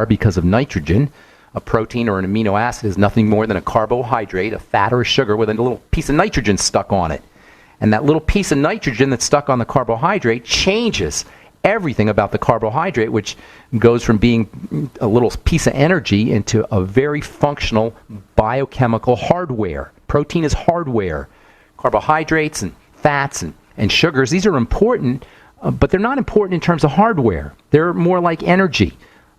because of nitrogen. A protein or an amino acid is nothing more than a carbohydrate, a fat or a sugar with a little piece of nitrogen stuck on it. And that little piece of nitrogen that's stuck on the carbohydrate changes everything about the carbohydrate, which goes from being a little piece of energy into a very functional biochemical hardware. Protein is hardware. Carbohydrates and fats and sugars, these are important, but they're not important in terms of hardware. They're more like energy.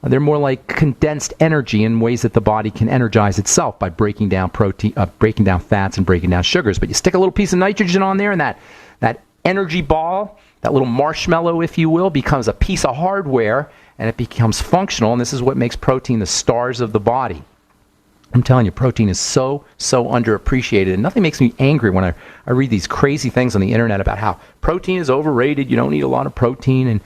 They're more like condensed energy in ways that the body can energize itself by breaking down protein, breaking down fats and breaking down sugars. But you stick a little piece of nitrogen on there, and that energy ball, that little marshmallow, if you will, becomes a piece of hardware, and it becomes functional. And this is what makes protein the stars of the body. I'm telling you, protein is so underappreciated. And nothing makes me angry when I read these crazy things on the internet about how protein is overrated. You don't need a lot of protein, and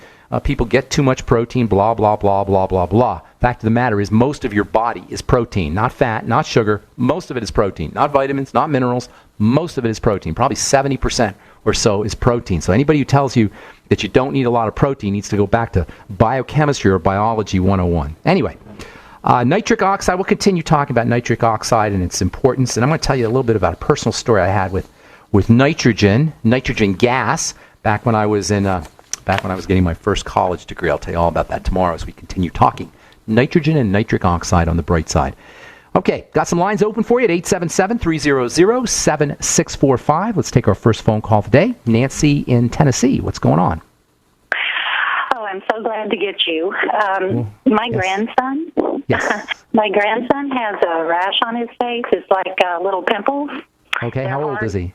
people get too much protein, blah, blah, blah, blah, blah, blah. Fact of the matter is most of your body is protein, not fat, not sugar. Most of it is protein, not vitamins, not minerals. Most of it is protein. Probably 70% or so is protein. So anybody who tells you that you don't need a lot of protein needs to go back to biochemistry or biology 101. Anyway, nitric oxide, we'll continue talking about nitric oxide and its importance. And I'm going to tell you a little bit about a personal story I had with nitrogen gas, back when I was getting my first college degree. I'll tell you all about that tomorrow as we continue talking nitrogen and nitric oxide on the bright side. Okay, got some lines open for you at 877-300-7645. Let's take our first phone call today. Nancy in Tennessee, what's going on? Oh, I'm so glad to get you. My grandson, my grandson has a rash on his face. It's like little pimples. Okay, how old is he?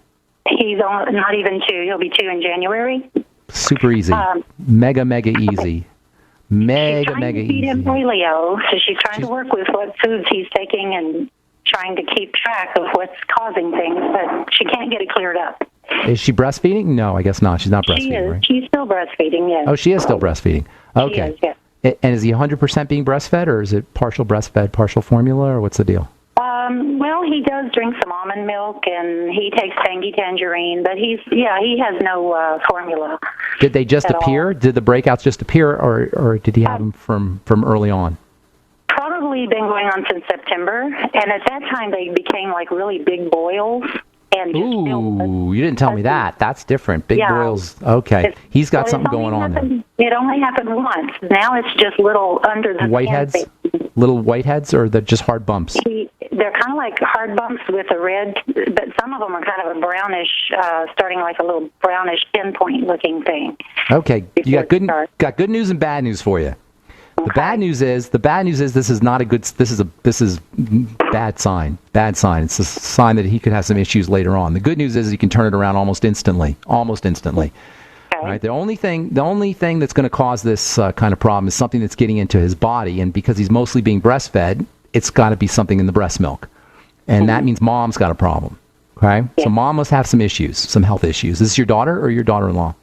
He's not even 2. He'll be 2 in January. Super easy. Mega easy. Mega she's trying to feed easy. him paleo, so she's trying to work with what foods he's taking and trying to keep track of what's causing things, but she can't get it cleared up. Is she breastfeeding? No, I guess not. She's not breastfeeding, She is. right? She's still breastfeeding, yes. Oh, she is still breastfeeding. Okay. She is, yes. And is he 100% being breastfed, or is it partial breastfed, partial formula, or what's the deal? Well, he does drink some almond milk, and he takes Tangy Tangerine, but he has no formula. Did they just appear? Did the breakouts just appear, or did he have them from early on? Probably been going on since September, and at that time they became like really big boils. And Ooh, you didn't tell me that. That's different. Big boils. Okay. He's got something going on there. It only happened once. Now it's just little under the whiteheads? skin. Little whiteheads, or they're just hard bumps? They're kind of like hard bumps with a red, but some of them are kind of a brownish, starting like a little brownish pinpoint looking thing. Okay. You got good news and bad news for you. The bad news is this is not a good. This is bad sign. Bad sign. It's a sign that he could have some issues later on. The good news is he can turn it around almost instantly. Okay. Right. The only thing that's going to cause this kind of problem is something that's getting into his body, and because he's mostly being breastfed, it's got to be something in the breast milk, and that means mom's got a problem. Okay. Yeah. So mom must have some issues, some health issues. Is this your daughter or your daughter-in-law?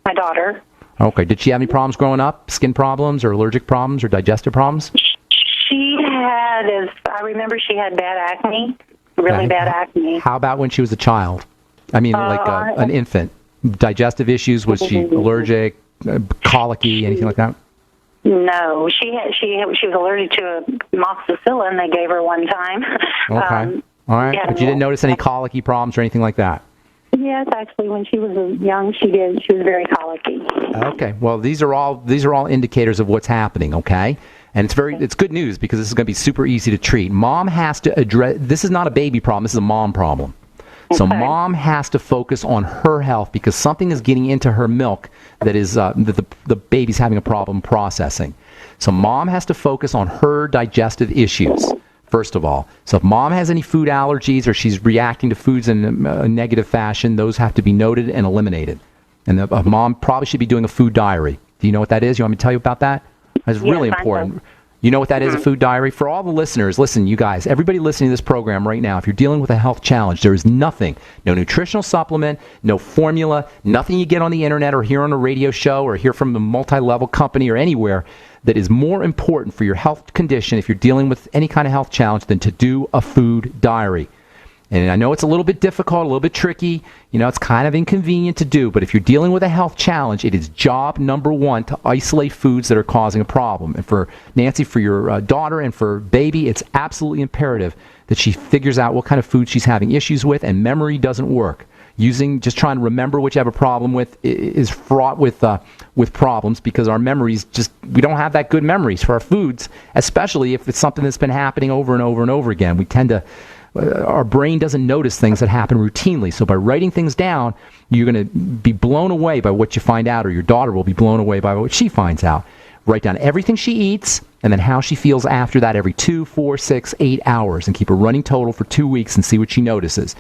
My daughter. Okay. Did she have any problems growing up? Skin problems or allergic problems or digestive problems? She had, as I remember, she had bad acne, really bad acne. How about when she was a child? I mean, an infant. Digestive issues? Was she allergic, colicky, anything like that? No, she was allergic to amoxicillin. They gave her one time. Okay. All right. But you didn't notice any colicky problems or anything like that? Yes, actually, when she was young, she did. She was very colicky. Okay. Well, these are all indicators of what's happening. Okay. And it's good news because this is going to be super easy to treat. Mom has to address. This is not a baby problem. This is a mom problem. So mom has to focus on her health because something is getting into her milk that is that the baby's having a problem processing. So mom has to focus on her digestive issues, first of all. So if mom has any food allergies or she's reacting to foods in a negative fashion, those have to be noted and eliminated. And mom probably should be doing a food diary. Do you know what that is? You want me to tell you about that? That's really important. You know what that is, a food diary? For all the listeners, listen, you guys, everybody listening to this program right now, if you're dealing with a health challenge, there is nothing, no nutritional supplement, no formula, nothing you get on the internet or hear on a radio show or hear from a multi-level company or anywhere that is more important for your health condition if you're dealing with any kind of health challenge than to do a food diary. And I know it's a little bit difficult, a little bit tricky. It's kind of inconvenient to do. But if you're dealing with a health challenge, it is job number one to isolate foods that are causing a problem. And for Nancy, for your daughter and for baby, it's absolutely imperative that she figures out what kind of food she's having issues with, and memory doesn't work. Just trying to remember what you have a problem with is fraught with problems, because our memories we don't have that good memories for our foods, especially if it's something that's been happening over and over and over again. We tend to, our brain doesn't notice things that happen routinely. So by writing things down, you're going to be blown away by what you find out, or your daughter will be blown away by what she finds out. Write down everything she eats and then how she feels after that every 2, 4, 6, 8 hours, and keep a running total for 2 weeks and see what she notices.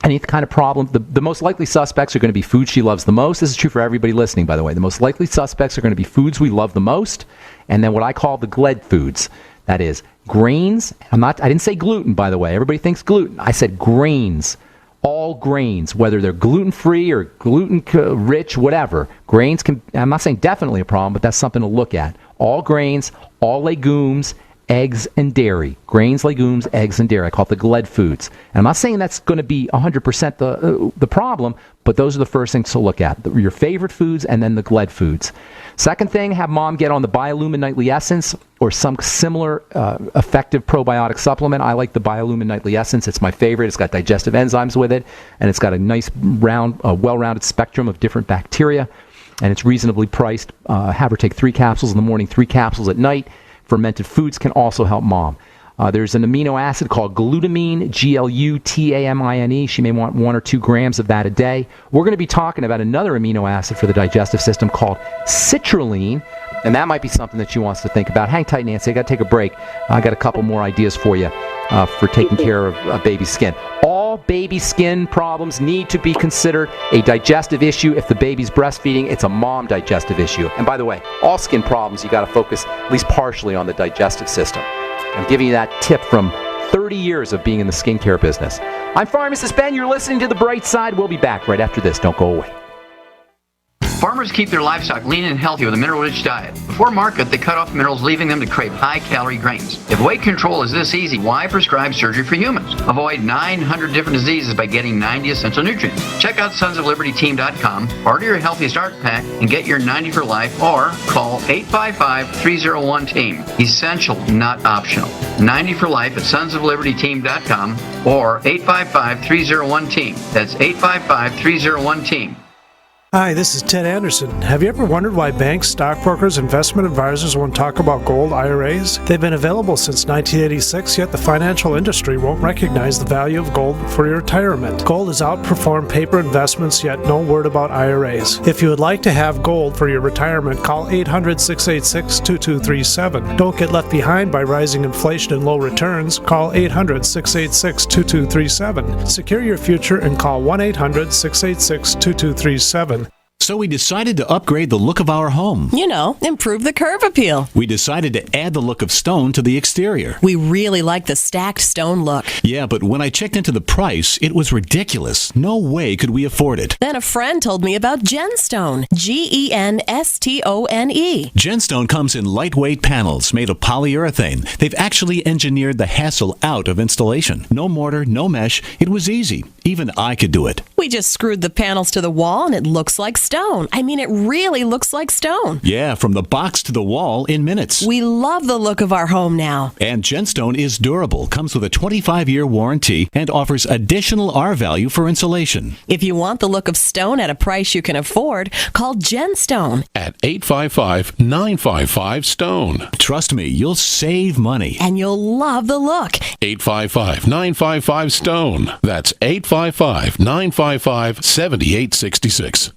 Any kind of problem, the most likely suspects are going to be foods she loves the most. This is true for everybody listening, by the way. The most likely suspects are going to be foods we love the most, and then what I call the GLED foods. That is grains. I didn't say gluten, by the way. Everybody thinks gluten. I said grains. All grains, whether they're gluten-free or gluten-rich, whatever. Grains I'm not saying definitely a problem, but that's something to look at. All grains, all legumes, eggs, and dairy. Grains, legumes, eggs, and dairy. I call it the GLED foods. And I'm not saying that's going to be 100% the problem, but those are the first things to look at. Your favorite foods and then the GLED foods. Second thing, have mom get on the Biolumin Nightly Essence or some similar effective probiotic supplement. I like the Biolumin Nightly Essence. It's my favorite. It's got digestive enzymes with it, and it's got a nice well-rounded spectrum of different bacteria, and it's reasonably priced. Have her take 3 capsules in the morning, 3 capsules at night. Fermented foods can also help mom. There's an amino acid called glutamine, Glutamine. She may want 1 or 2 grams of that a day. We're going to be talking about another amino acid for the digestive system called citrulline, and that might be something that she wants to think about. Hang tight, Nancy. I got to take a break. I got a couple more ideas for you for taking care of baby skin. All baby skin problems need to be considered a digestive issue. If the baby's breastfeeding, it's a mom digestive issue. And by the way, all skin problems, you got to focus at least partially on the digestive system. I'm giving you that tip from 30 years of being in the skincare business. I'm Pharmacist Ben. You're listening to The Bright Side. We'll be back right after this. Don't go away. Farmers keep their livestock lean and healthy with a mineral-rich diet. Before market, they cut off minerals, leaving them to crave high-calorie grains. If weight control is this easy, why prescribe surgery for humans? Avoid 900 different diseases by getting 90 essential nutrients. Check out sonsoflibertyteam.com, order your Healthy Start Pack, and get your 90 for life, or call 855-301-TEAM. Essential, not optional. 90 for life at sonsoflibertyteam.com or 855-301-TEAM. That's 855-301-TEAM. Hi, this is Ted Anderson. Have you ever wondered why banks, stockbrokers, investment advisors won't talk about gold IRAs? They've been available since 1986, yet the financial industry won't recognize the value of gold for your retirement. Gold has outperformed paper investments, yet no word about IRAs. If you would like to have gold for your retirement, call 800-686-2237. Don't get left behind by rising inflation and low returns. Call 800-686-2237. Secure your future and call 1-800-686-2237. So we decided to upgrade the look of our home. You know, improve the curb appeal. We decided to add the look of stone to the exterior. We really like the stacked stone look. Yeah, but when I checked into the price, it was ridiculous. No way could we afford it. Then a friend told me about Genstone. Genstone. Genstone comes in lightweight panels made of polyurethane. They've actually engineered the hassle out of installation. No mortar, no mesh. It was easy. Even I could do it. We just screwed the panels to the wall and it looks like stone. I mean, it really looks like stone. Yeah, from the box to the wall in minutes. We love the look of our home now. And Genstone is durable, comes with a 25-year warranty, and offers additional R value for insulation. If you want the look of stone at a price you can afford, call Genstone at 855-955-STONE. Trust me, you'll save money. And you'll love the look. 855-955-STONE. That's 855-955-7866.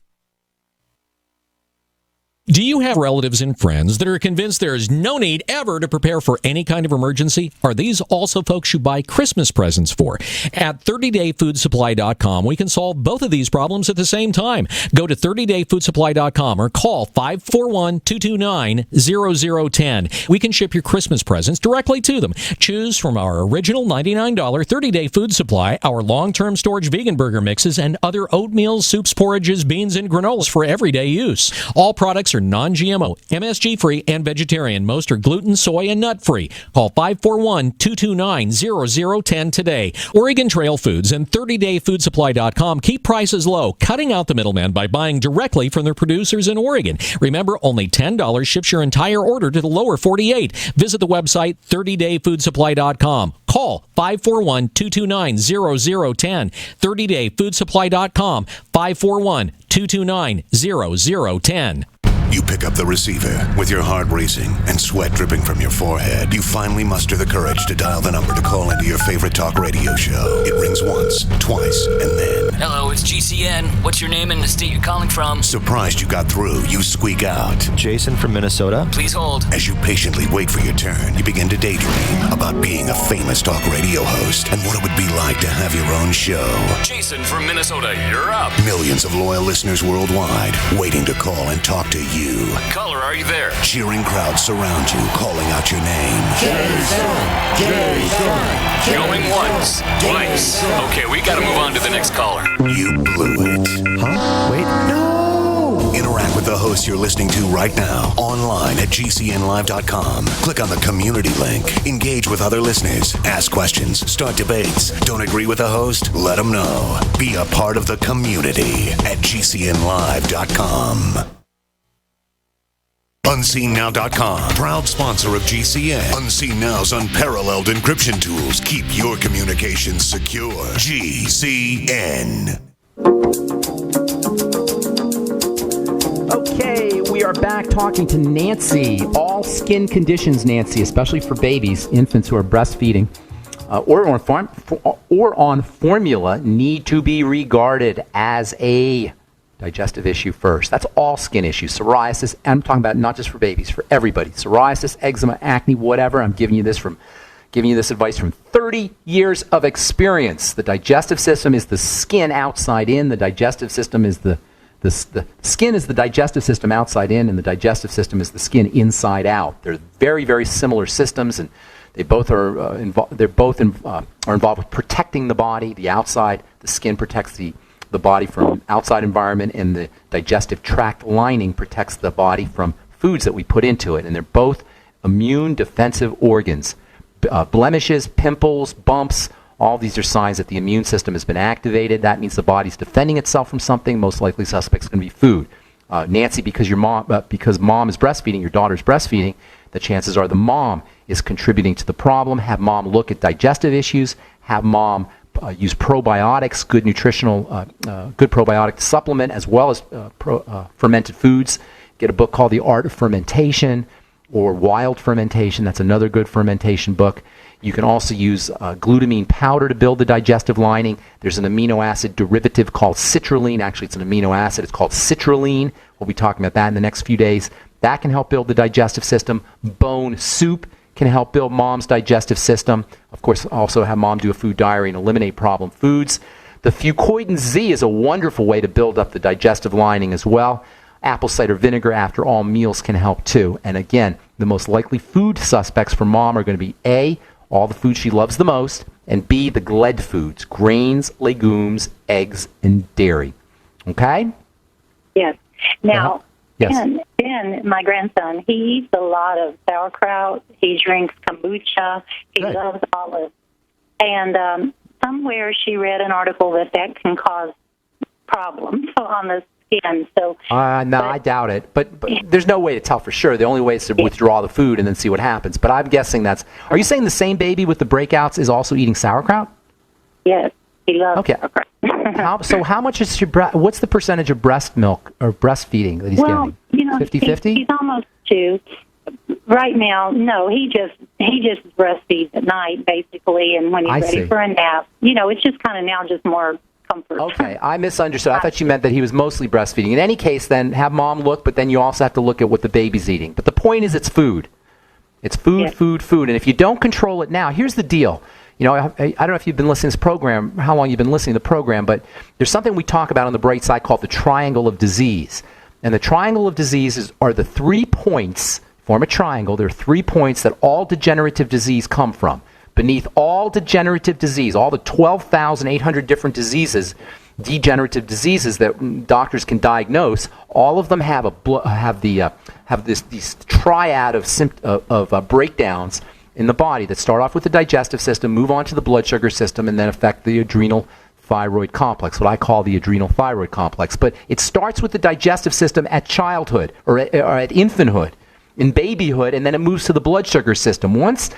Do you have relatives and friends that are convinced there is no need ever to prepare for any kind of emergency? Are these also folks you buy Christmas presents for? At 30dayfoodsupply.com, we can solve both of these problems at the same time. Go to 30dayfoodsupply.com or call 541-229-0010. We can ship your Christmas presents directly to them. Choose from our original $99 30-day food supply, our long-term storage vegan burger mixes, and other oatmeal, soups, porridges, beans, and granolas for everyday use. All products products are non-GMO, MSG-free, and vegetarian. Most are gluten, soy, and nut-free. Call 541-229-0010 today. Oregon Trail Foods and 30dayfoodsupply.com keep prices low, cutting out the middleman by buying directly from their producers in Oregon. Remember, only $10 ships your entire order to the lower 48. Visit the website 30dayfoodsupply.com. Call 541-229-0010. 30dayfoodsupply.com. 541-229-0010. You pick up the receiver with your heart racing and sweat dripping from your forehead. You finally muster the courage to dial the number to call into your favorite talk radio show. It rings once, twice, and then... Hello, it's GCN. What's your name and the state you're calling from? Surprised you got through, you squeak out. Jason from Minnesota. Please hold. As you patiently wait for your turn, you begin to daydream about being a famous talk radio host and what it would be like to have your own show. Jason from Minnesota, you're up. Millions of loyal listeners worldwide waiting to call and talk to you. Caller, are you there? Cheering crowds surround you, calling out your name. Jason! Going once, twice. Okay, we gotta move on to the next caller. You blew it. Huh? Wait, no! Interact with the host you're listening to right now, online at GCNlive.com. Click on the community link. Engage with other listeners. Ask questions. Start debates. Don't agree with the host? Let them know. Be a part of the community at GCNlive.com. UnseenNow.com, proud sponsor of GCN. Unseen Now's unparalleled encryption tools keep your communications secure. GCN. Okay, we are back talking to Nancy. All skin conditions, Nancy, especially for babies, infants who are breastfeeding or on formula, need to be regarded as a digestive issue first. That's all skin issues. Psoriasis, and I'm talking about not just for babies, for everybody. Psoriasis, eczema, acne, whatever. I'm giving you this advice from 30 years of experience. The digestive system is the skin outside in. The digestive system is the skin is the digestive system outside in, and the digestive system is the skin inside out. They're very, very similar systems, and they both are involved with protecting the body. The outside, the skin protects the body from outside environment, and the digestive tract lining protects the body from foods that we put into it. And they're both immune defensive organs. Blemishes, pimples, bumps, all these are signs that the immune system has been activated. That means the body's defending itself from something. Most likely suspect's going to be food. Nancy, because mom is breastfeeding, your daughter's breastfeeding, the chances are the mom is contributing to the problem. Have mom look at digestive issues. Have mom use probiotics, good probiotic supplement, as well as fermented foods. Get a book called The Art of Fermentation or Wild Fermentation. That's another good fermentation book. You can also use glutamine powder to build the digestive lining. There's an amino acid derivative called citrulline. Actually, it's an amino acid. It's called citrulline. We'll be talking about that in the next few days. That can help build the digestive system. Bone soup can help build mom's digestive system. Of course, also have mom do a food diary and eliminate problem foods. The Fucoidan Z is a wonderful way to build up the digestive lining as well. Apple cider vinegar after all meals can help too. And again, the most likely food suspects for mom are going to be A, all the foods she loves the most, and B, the GLED foods, grains, legumes, eggs, and dairy. Okay? Yes. Now, yes. Ben, my grandson, he eats a lot of sauerkraut. He drinks kombucha. He loves olives. And somewhere she read an article that can cause problems on the skin. So I doubt it. But there's no way to tell for sure. The only way is to withdraw the food and then see what happens. But I'm guessing that's... Are you saying the same baby with the breakouts is also eating sauerkraut? Yes, he loves sauerkraut. How much is what's the percentage of breast milk or breastfeeding that he's getting? 50-50? He's almost 2. Right now, no, he just breastfeeds at night, basically, and when he's ready for a nap. It's just kind of now just more comfort. Okay, I misunderstood. I thought you meant that he was mostly breastfeeding. In any case, then, have mom look, but then you also have to look at what the baby's eating. But the point is it's food. It's food, food. And if you don't control it now, here's the deal. I don't know if you've been listening to this program, how long you've been listening to the program, but there's something we talk about on the Bright Side called the triangle of disease. And the triangle of diseases are the 3 points, form a triangle. There are 3 points that all degenerative disease come from. Beneath all degenerative disease, all the 12,800 different diseases, degenerative diseases that doctors can diagnose, all of them have these triad of breakdowns in the body that start off with the digestive system, move on to the blood sugar system, and then affect the adrenal thyroid complex, what I call the adrenal thyroid complex. But it starts with the digestive system at childhood or at infanthood, in babyhood, and then it moves to the blood sugar system. Once